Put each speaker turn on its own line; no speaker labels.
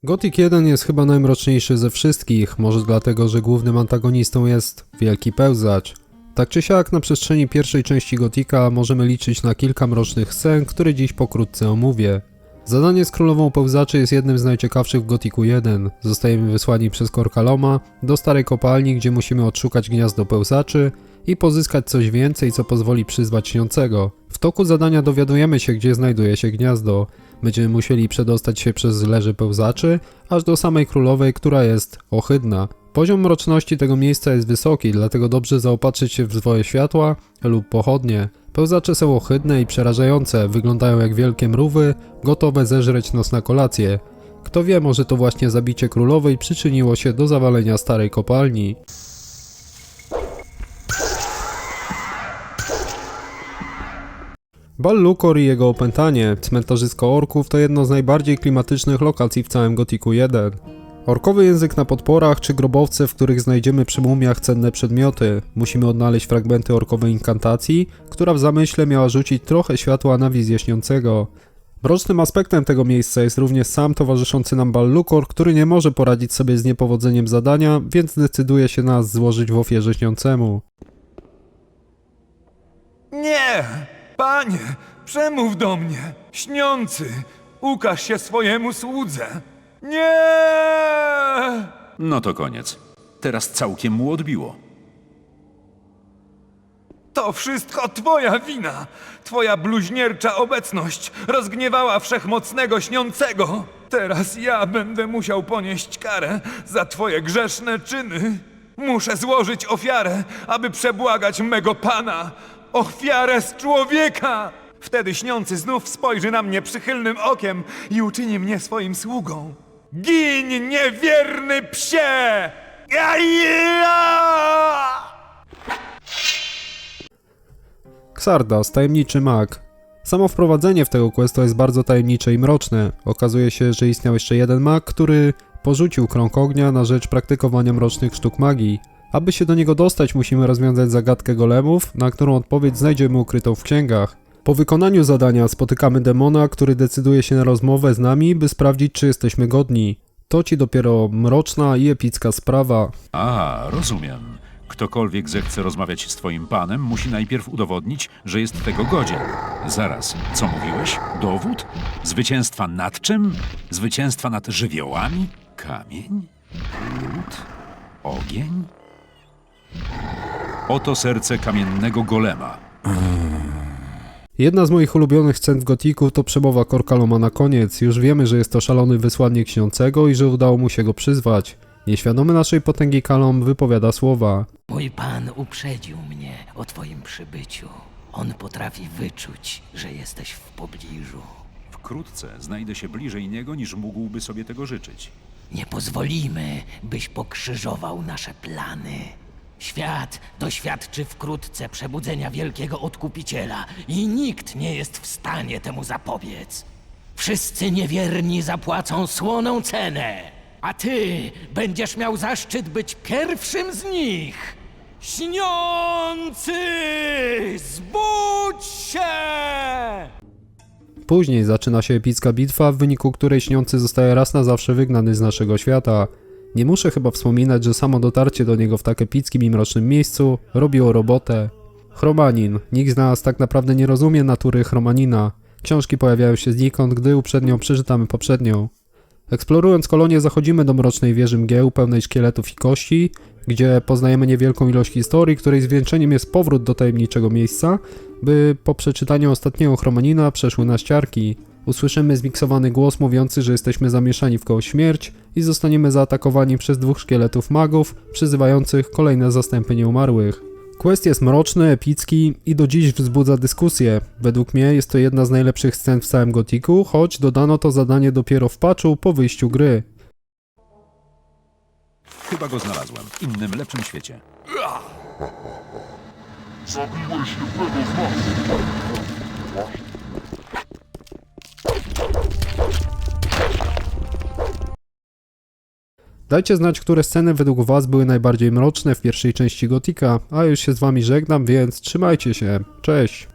Gothic 1 jest chyba najmroczniejszy ze wszystkich, może dlatego, że głównym antagonistą jest Wielki Pełzacz. Tak czy siak, na przestrzeni pierwszej części Gothica możemy liczyć na kilka mrocznych scen, które dziś pokrótce omówię. Zadanie z Królową Pełzaczy jest jednym z najciekawszych w Gothicu 1. Zostajemy wysłani przez Korkaloma do starej kopalni, gdzie musimy odszukać gniazdo pełzaczy i pozyskać coś więcej, co pozwoli przyzwać śniącego. W toku zadania dowiadujemy się, gdzie znajduje się gniazdo. Będziemy musieli przedostać się przez leże pełzaczy, aż do samej królowej, która jest ohydna. Poziom mroczności tego miejsca jest wysoki, dlatego dobrze zaopatrzyć się w zwoje światła lub pochodnie. Pełzacze są ohydne i przerażające, wyglądają jak wielkie mrówy, gotowe zeżreć nas na kolację. Kto wie, może to właśnie zabicie królowej przyczyniło się do zawalenia starej kopalni. Bal-Lukor i jego opętanie, cmentarzysko orków, to jedno z najbardziej klimatycznych lokacji w całym Gothicu 1. Orkowy język na podporach czy grobowce, w których znajdziemy przy mumiach cenne przedmioty. Musimy odnaleźć fragmenty orkowej inkantacji, która w zamyśle miała rzucić trochę światła na wizję śniącego. Mrocznym aspektem tego miejsca jest również sam towarzyszący nam Bal-Lukor, który nie może poradzić sobie z niepowodzeniem zadania, więc decyduje się nas złożyć w ofierze śniącemu.
Nie! Panie, przemów do mnie! Śniący! Ukaż się swojemu słudze! Nie!
No to koniec. Teraz całkiem mu odbiło.
To wszystko twoja wina! Twoja bluźniercza obecność rozgniewała wszechmocnego śniącego! Teraz ja będę musiał ponieść karę za twoje grzeszne czyny! Muszę złożyć ofiarę, aby przebłagać mego pana! Ofiarę z człowieka! Wtedy śniący znów spojrzy na mnie przychylnym okiem i uczyni mnie swoim sługą. Gin, niewierny psie!
Xardas, tajemniczy mag. Samo wprowadzenie w tego questa jest bardzo tajemnicze i mroczne. Okazuje się, że istniał jeszcze jeden mag, który porzucił krąg ognia na rzecz praktykowania mrocznych sztuk magii. Aby się do niego dostać, musimy rozwiązać zagadkę golemów, na którą odpowiedź znajdziemy ukrytą w księgach. Po wykonaniu zadania spotykamy demona, który decyduje się na rozmowę z nami, by sprawdzić, czy jesteśmy godni. To ci dopiero mroczna i epicka sprawa.
A, rozumiem. Ktokolwiek zechce rozmawiać z twoim panem, musi najpierw udowodnić, że jest tego godzien. Zaraz, co mówiłeś? Dowód? Zwycięstwa nad czym? Zwycięstwa nad żywiołami? Kamień? Lód? Ogień? Oto serce kamiennego golema.
Jedna z moich ulubionych scen w Gothicu to przemowa Korkaloma na koniec. Już wiemy, że jest to szalony wysłannik śniącego i że udało mu się go przyzwać. Nieświadomy naszej potęgi Kalom wypowiada słowa.
Mój pan uprzedził mnie o twoim przybyciu. On potrafi wyczuć, że jesteś w pobliżu.
Wkrótce znajdę się bliżej niego, niż mógłby sobie tego życzyć.
Nie pozwolimy, byś pokrzyżował nasze plany. Świat doświadczy wkrótce przebudzenia wielkiego odkupiciela i nikt nie jest w stanie temu zapobiec. Wszyscy niewierni zapłacą słoną cenę, a ty będziesz miał zaszczyt być pierwszym z nich. Śniący! Zbudź się!
Później zaczyna się epicka bitwa, w wyniku której śniący zostaje raz na zawsze wygnany z naszego świata. Nie muszę chyba wspominać, że samo dotarcie do niego w tak epickim i mrocznym miejscu robiło robotę. Chromanin. Nikt z nas tak naprawdę nie rozumie natury Chromanina. Książki pojawiają się znikąd, gdy uprzednio przeczytamy poprzednią. Eksplorując kolonię zachodzimy do mrocznej wieży mgieł pełnej szkieletów i kości, gdzie poznajemy niewielką ilość historii, której zwieńczeniem jest powrót do tajemniczego miejsca, by po przeczytaniu ostatniego Chromanina przeszły na ściarki. Usłyszymy zmiksowany głos mówiący, że jesteśmy zamieszani w koło śmierć i zostaniemy zaatakowani przez dwóch szkieletów magów, przyzywających kolejne zastępy nieumarłych. Quest jest mroczny, epicki i do dziś wzbudza dyskusję. Według mnie jest to jedna z najlepszych scen w całym Gothicu, choć dodano to zadanie dopiero w patchu po wyjściu gry.
Chyba go znalazłem. W innym, lepszym świecie.
Zabiłeś jednego z nas!
Dajcie znać, które sceny według was były najbardziej mroczne w pierwszej części Gothica, a już się z wami żegnam, więc trzymajcie się, cześć!